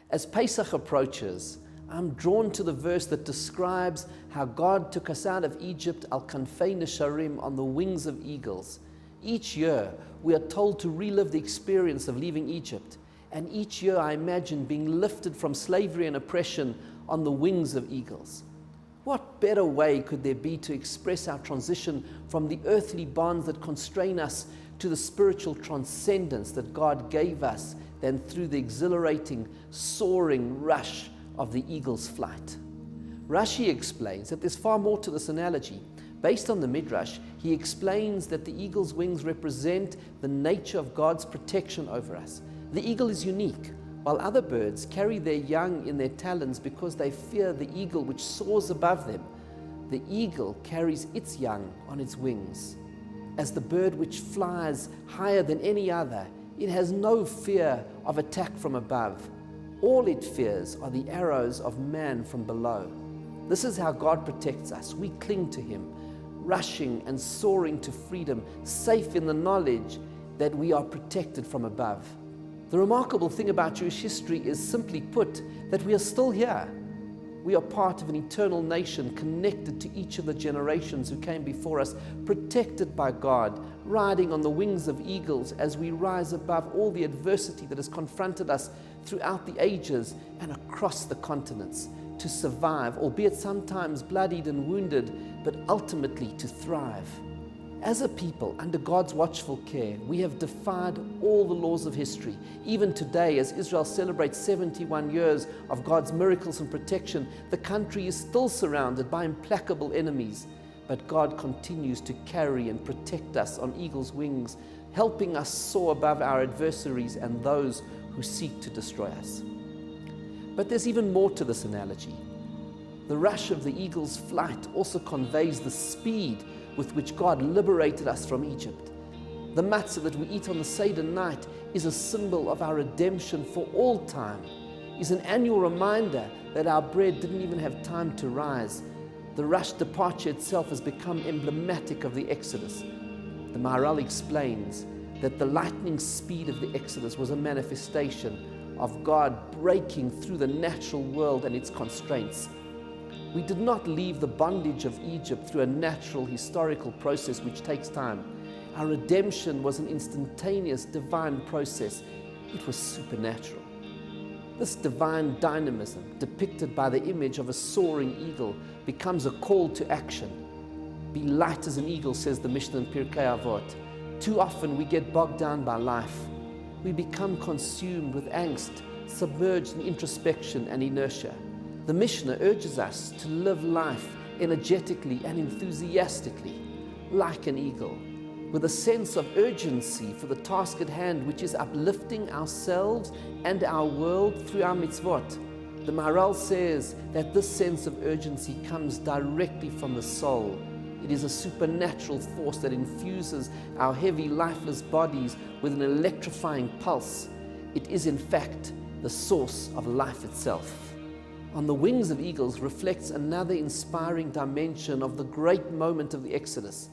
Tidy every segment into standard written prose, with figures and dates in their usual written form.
As Pesach approaches, I'm drawn to the verse that describes how God took us out of Egypt, al-kanfei nesharim, on the wings of eagles. Each year, we are told to relive the experience of leaving Egypt. And each year, I imagine being lifted from slavery and oppression on the wings of eagles. What better way could there be to express our transition from the earthly bonds that constrain us to the spiritual transcendence that God gave us than through the exhilarating, soaring rush of the eagle's flight? Rashi explains that there's far more to this analogy. Based on the Midrash, he explains that the eagle's wings represent the nature of God's protection over us. The eagle is unique. While other birds carry their young in their talons because they fear the eagle which soars above them, the eagle carries its young on its wings. As the bird which flies higher than any other, it has no fear of attack from above. All it fears are the arrows of man from below. This is how God protects us. We cling to Him, rushing and soaring to freedom, safe in the knowledge that we are protected from above. The remarkable thing about Jewish history is, simply put, that we are still here. We are part of an eternal nation connected to each of the generations who came before us, protected by God, riding on the wings of eagles as we rise above all the adversity that has confronted us throughout the ages and across the continents, to survive, albeit sometimes bloodied and wounded, but ultimately to thrive. As a people, under God's watchful care, we have defied all the laws of history. Even today, as Israel celebrates 71 years of God's miracles and protection, the country is still surrounded by implacable enemies. But God continues to carry and protect us on eagle's wings, helping us soar above our adversaries and those who seek to destroy us. But there's even more to this analogy. The rush of the eagle's flight also conveys the speed with which God liberated us from Egypt. The matzah that we eat on the Seder night is a symbol of our redemption for all time, is an annual reminder that our bread didn't even have time to rise. The rushed departure itself has become emblematic of the Exodus. The Maharal explains that the lightning speed of the Exodus was a manifestation of God breaking through the natural world and its constraints. We did not leave the bondage of Egypt through a natural historical process which takes time. Our redemption was an instantaneous divine process. It was supernatural. This divine dynamism, depicted by the image of a soaring eagle, becomes a call to action. Be light as an eagle, says the Mishnah in Pirkei Avot. Too often we get bogged down by life. We become consumed with angst, submerged in introspection and inertia. The Mishnah urges us to live life energetically and enthusiastically, like an eagle, with a sense of urgency for the task at hand, which is uplifting ourselves and our world through our mitzvot. The Maharal says that this sense of urgency comes directly from the soul. It is a supernatural force that infuses our heavy, lifeless bodies with an electrifying pulse. It is, in fact, the source of life itself. On the wings of eagles reflects another inspiring dimension of the great moment of the Exodus.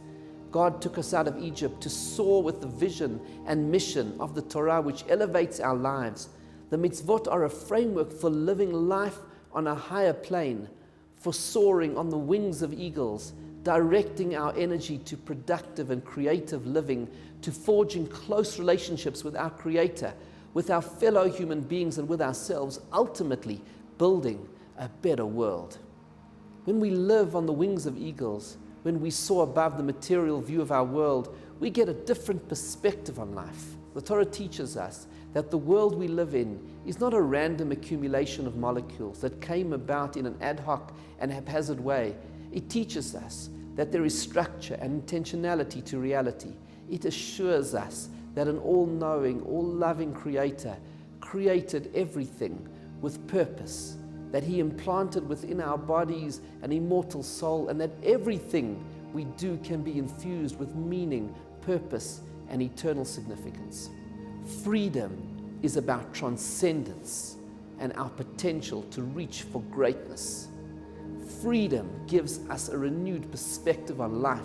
God took us out of Egypt to soar with the vision and mission of the Torah, which elevates our lives. The mitzvot are a framework for living life on a higher plane, for soaring on the wings of eagles, directing our energy to productive and creative living, to forging close relationships with our Creator, with our fellow human beings and with ourselves, ultimately building a better world. When we live on the wings of eagles, when we soar above the material view of our world, we get a different perspective on life. The Torah teaches us that the world we live in is not a random accumulation of molecules that came about in an ad hoc and haphazard way. It teaches us that there is structure and intentionality to reality. It assures us that an all-knowing, all-loving Creator created everything with purpose, that He implanted within our bodies an immortal soul, and that everything we do can be infused with meaning, purpose, and eternal significance. Freedom is about transcendence and our potential to reach for greatness. Freedom gives us a renewed perspective on life,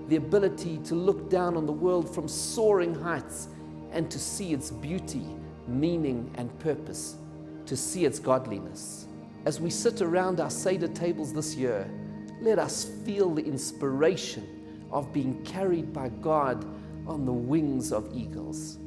the ability to look down on the world from soaring heights and to see its beauty, meaning, and purpose. to see its godliness. As we sit around our Seder tables this year, let us feel the inspiration of being carried by God on the wings of eagles.